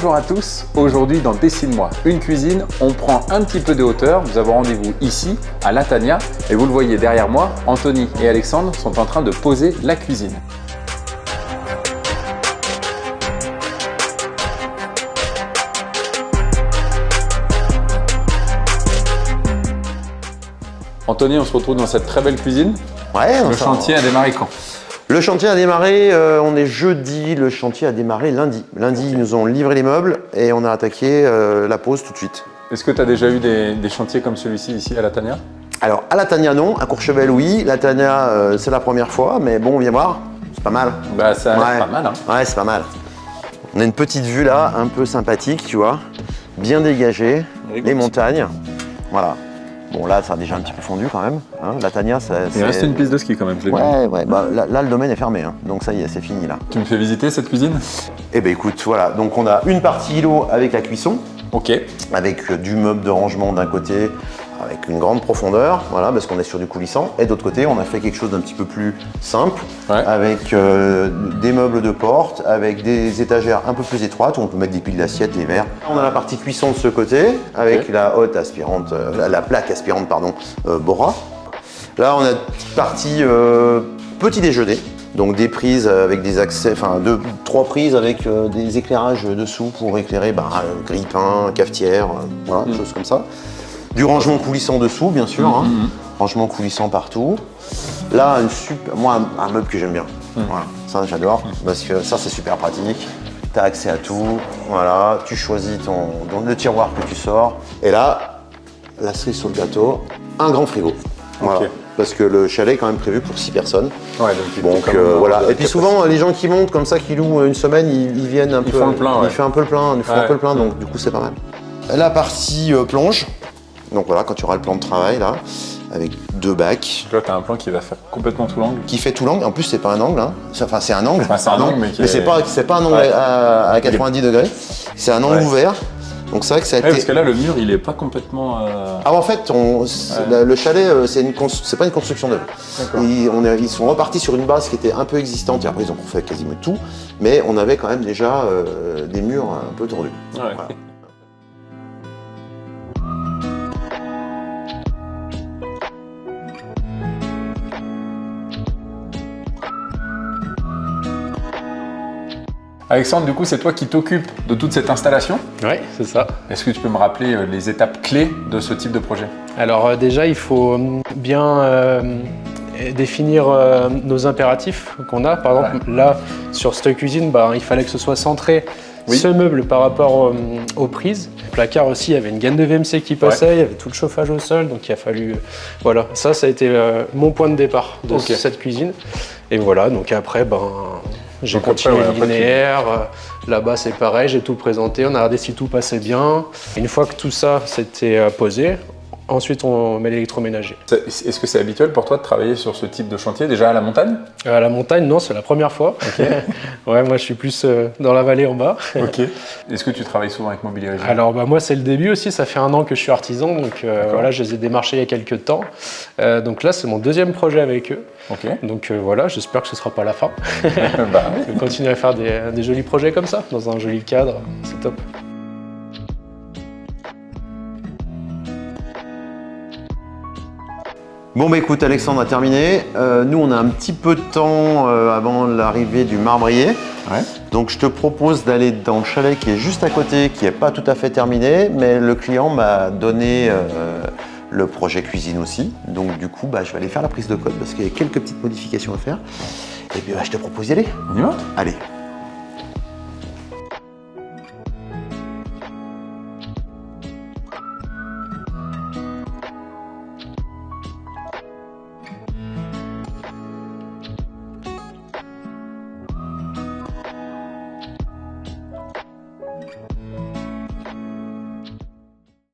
Bonjour à tous, aujourd'hui dans Dessine-moi une cuisine, on prend un petit peu de hauteur. Nous avons rendez-vous ici à Latania et vous le voyez derrière moi, Anthony et Alexandre sont en train de poser la cuisine. Anthony, on se retrouve dans cette très belle cuisine. Ouais, le chantier a démarré quand? Le chantier a démarré, on est jeudi, le chantier a démarré lundi. Lundi, ils nous ont livré les meubles et on a attaqué la pose tout de suite. Est-ce que tu as déjà eu des chantiers comme celui-ci ici à Latania? Alors, à Latania, non. À Courchevel, oui. Latania, c'est la première fois, mais bon, viens voir, c'est pas mal. Bah, ça a l'air pas mal. Hein. Ouais, c'est pas mal. On a une petite vue là, un peu sympathique, tu vois. Bien dégagée, les montagnes. Voilà. Bon, là, ça a déjà un petit peu fondu quand même. Hein. Latania, il reste une piste de ski quand même, je l'ai vu. Ouais. Bah, là, le domaine est fermé, hein. Donc ça y est, c'est fini là. Tu me fais visiter cette cuisine? Eh ben écoute, voilà. Donc on a une partie îlot avec la cuisson. Ok. Avec du meuble de rangement d'un côté, avec une grande profondeur, voilà, parce qu'on est sur du coulissant. Et d'autre côté, on a fait quelque chose d'un petit peu plus simple, avec des meubles de porte, avec des étagères un peu plus étroites où on peut mettre des piles d'assiettes, les verres. On a la partie cuisson de ce côté, avec la haute aspirante, la plaque aspirante, pardon, Bora. Là, on a une partie petit déjeuner. Donc des prises avec des accès, enfin 3 prises avec des éclairages dessous pour éclairer grille-pain, cafetière, voilà, des choses comme ça. Du rangement coulissant dessous, bien sûr, hein. Rangement coulissant partout. Là, moi, un meuble que j'aime bien. Voilà, ça j'adore, parce que ça c'est super pratique. Tu as accès à tout, voilà, tu choisis le tiroir que tu sors. Et là, la cerise sur le gâteau, un grand frigo. Voilà. Okay. Parce que le chalet est quand même prévu pour 6 personnes. Ouais, donc voilà. Et puis souvent, les gens qui montent comme ça, qui louent une semaine, ils viennent un peu. Ils font le plein. Ils font un peu le plein, donc du coup, c'est pas mal. La partie plonge. Donc voilà, quand tu auras le plan de travail là, avec 2 bacs. Tu vois, tu as un plan qui va faire complètement tout l'angle. Qui fait tout l'angle. En plus, c'est pas un angle. Hein. Enfin, c'est un angle. Enfin, c'est un angle, mais c'est pas un angle à 90 degrés. C'est un angle ouvert. Donc c'est vrai que ça a été... parce que là, le mur, il est pas complètement... Ah, en fait, le chalet, c'est pas une construction neuve. Ils sont repartis sur une base qui était un peu existante, et après ils ont refait quasiment tout, mais on avait quand même déjà des murs un peu tordus. Ouais. Voilà. Alexandre, du coup, c'est toi qui t'occupes de toute cette installation? Oui, c'est ça. Est-ce que tu peux me rappeler les étapes clés de ce type de projet? Alors déjà, il faut bien définir nos impératifs qu'on a. Par exemple, là, sur cette cuisine, il fallait que ce soit centré ce meuble par rapport aux prises. Le placard aussi, il y avait une gaine de VMC qui passait, il y avait tout le chauffage au sol, donc il a fallu... Voilà, ça a été mon point de départ de cette cuisine. Et voilà, donc après, j'ai continué linéaire, là-bas c'est pareil, j'ai tout présenté, on a regardé si tout passait bien. Une fois que tout ça s'était posé, ensuite on met l'électroménager. Est-ce que c'est habituel pour toi de travailler sur ce type de chantier, déjà à la montagne? À la montagne, non, c'est la première fois. Ouais, moi je suis plus dans la vallée en bas. Est-ce que tu travailles souvent avec Mobilier Région? Alors moi c'est le début aussi, ça fait 1 an que je suis artisan, donc voilà, je les ai démarchés il y a quelques temps. Donc là c'est mon 2e projet avec eux. Donc voilà, j'espère que ce ne sera pas la fin. Je vais continuer à faire des jolis projets comme ça, dans un joli cadre, c'est top. Bon écoute, Alexandre a terminé. Nous on a un petit peu de temps avant l'arrivée du marbrier. Donc je te propose d'aller dans le chalet qui est juste à côté, qui n'est pas tout à fait terminé, mais le client m'a donné le projet cuisine aussi. Donc du coup, je vais aller faire la prise de code parce qu'il y a quelques petites modifications à faire. Et puis je te propose d'y aller. On y va? Allez.